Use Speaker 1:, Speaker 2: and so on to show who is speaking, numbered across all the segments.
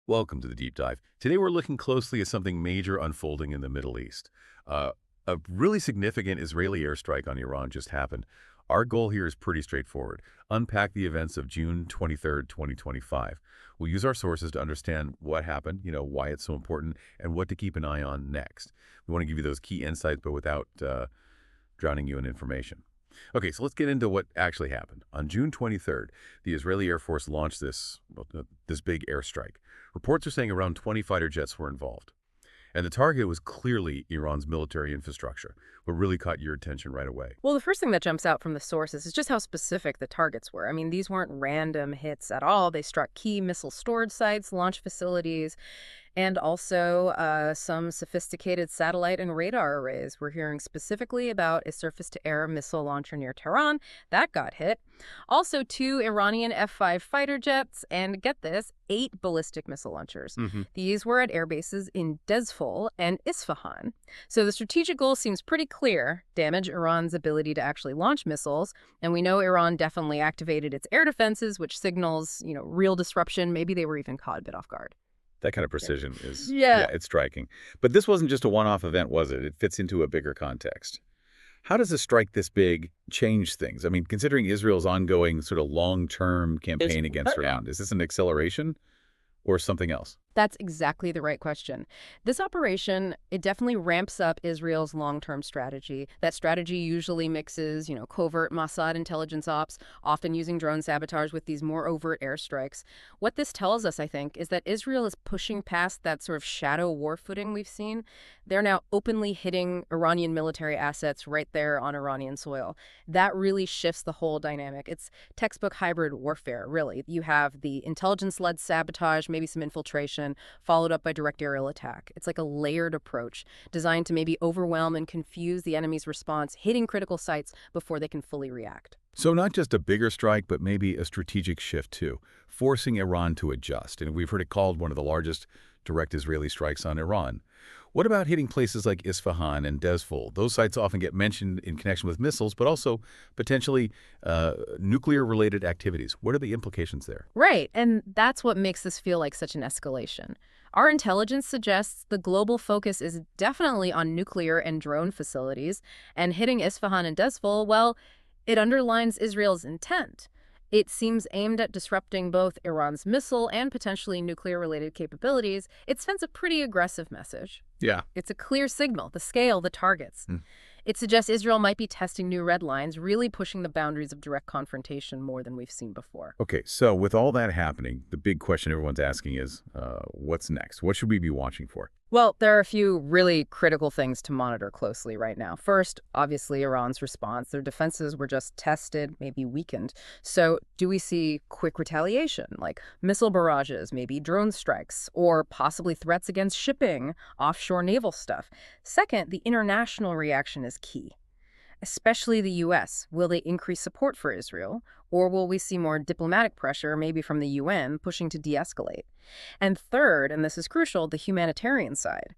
Speaker 1: Welcome to the Deep Dive. Today we're looking closely at something major unfolding in the Middle East. A really significant Israeli airstrike on Iran just happened. Our goal here is pretty straightforward. Unpack the events of June 23rd, 2025. We'll use our sources to understand what happened, why it's so important, and what to keep an eye on next. We want to give you those key insights, but without drowning you in information. Okay, so let's get into what actually happened. On June 23rd, the Israeli Air Force launched this big airstrike. Reports are saying around 20 fighter jets were involved. And the target was clearly Iran's military infrastructure. What really caught your attention right away?
Speaker 2: Well, the first thing that jumps out from the sources is just how specific the targets were. I mean, these weren't random hits at all. They struck key missile storage sites, launch facilities, and also some sophisticated satellite and radar arrays. We're hearing specifically about a surface-to-air missile launcher near Tehran. That got hit. Also, 2 Iranian F-5 fighter jets, and get this, 8 ballistic missile launchers. These were at air bases in Dezful and Isfahan. So the strategic goal seems pretty clear: damage Iran's ability to actually launch missiles. And we know Iran definitely activated its air defenses, which signals, real disruption. Maybe they were even caught a bit off guard.
Speaker 1: That kind of precision is,
Speaker 2: Yeah,
Speaker 1: it's striking. But this wasn't just a one-off event, was it? It fits into a bigger context. How does a strike this big change things? I mean, considering Israel's ongoing sort of long-term campaign against Iran, is this an acceleration or something else?
Speaker 2: That's exactly the right question. This operation, it definitely ramps up Israel's long-term strategy. That strategy usually mixes, covert Mossad intelligence ops, often using drone sabotage with these more overt airstrikes. What this tells us, I think, is that Israel is pushing past that sort of shadow war footing we've seen. They're now openly hitting Iranian military assets right there on Iranian soil. That really shifts the whole dynamic. It's textbook hybrid warfare, really. You have the intelligence-led sabotage, maybe some infiltration, followed up by direct aerial attack. It's like a layered approach designed to maybe overwhelm and confuse the enemy's response, hitting critical sites before they can fully react.
Speaker 1: So not just a bigger strike, but maybe a strategic shift too, forcing Iran to adjust. And we've heard it called one of the largest direct Israeli strikes on Iran. What about hitting places like Isfahan and Dezful? Those sites often get mentioned in connection with missiles, but also potentially nuclear-related activities. What are the implications there?
Speaker 2: Right, and that's what makes this feel like such an escalation. Our intelligence suggests the global focus is definitely on nuclear and drone facilities, and hitting Isfahan and Dezful, well, it underlines Israel's intent. It seems aimed at disrupting both Iran's missile and potentially nuclear-related capabilities. It sends a pretty aggressive message.
Speaker 1: Yeah.
Speaker 2: It's a clear signal, the scale, the targets. It suggests Israel might be testing new red lines, really pushing the boundaries of direct confrontation more than we've seen before.
Speaker 1: Okay, so with all that happening, the big question everyone's asking is, what's next? What should we be watching for?
Speaker 2: Well, there are a few really critical things to monitor closely right now. First, obviously, Iran's response. Their defenses were just tested, maybe weakened. So do we see quick retaliation, like missile barrages, maybe drone strikes, or possibly threats against shipping, offshore naval stuff? Second, the international reaction is key, especially the U.S. Will they increase support for Israel, or will we see more diplomatic pressure, maybe from the UN, pushing to de-escalate? And third, and this is crucial, the humanitarian side.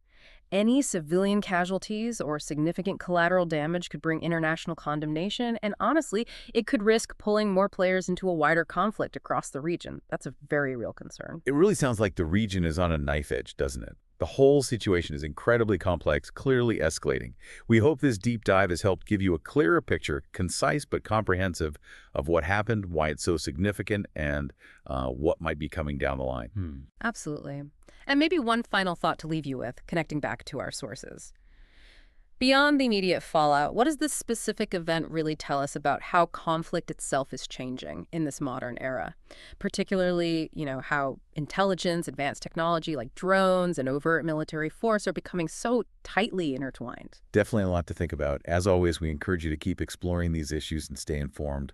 Speaker 2: Any civilian casualties or significant collateral damage could bring international condemnation, and honestly, it could risk pulling more players into a wider conflict across the region. That's a very real concern.
Speaker 1: It really sounds like the region is on a knife edge, doesn't it? The whole situation is incredibly complex, clearly escalating. We hope this deep dive has helped give you a clearer picture, concise but comprehensive, of what happened, why it's so significant, and what might be coming down the line.
Speaker 2: Absolutely. And maybe one final thought to leave you with, connecting back to our sources. Beyond the immediate fallout, what does this specific event really tell us about how conflict itself is changing in this modern era? Particularly, how intelligence, advanced technology like drones and overt military force are becoming so tightly intertwined.
Speaker 1: Definitely a lot to think about. As always, we encourage you to keep exploring these issues and stay informed.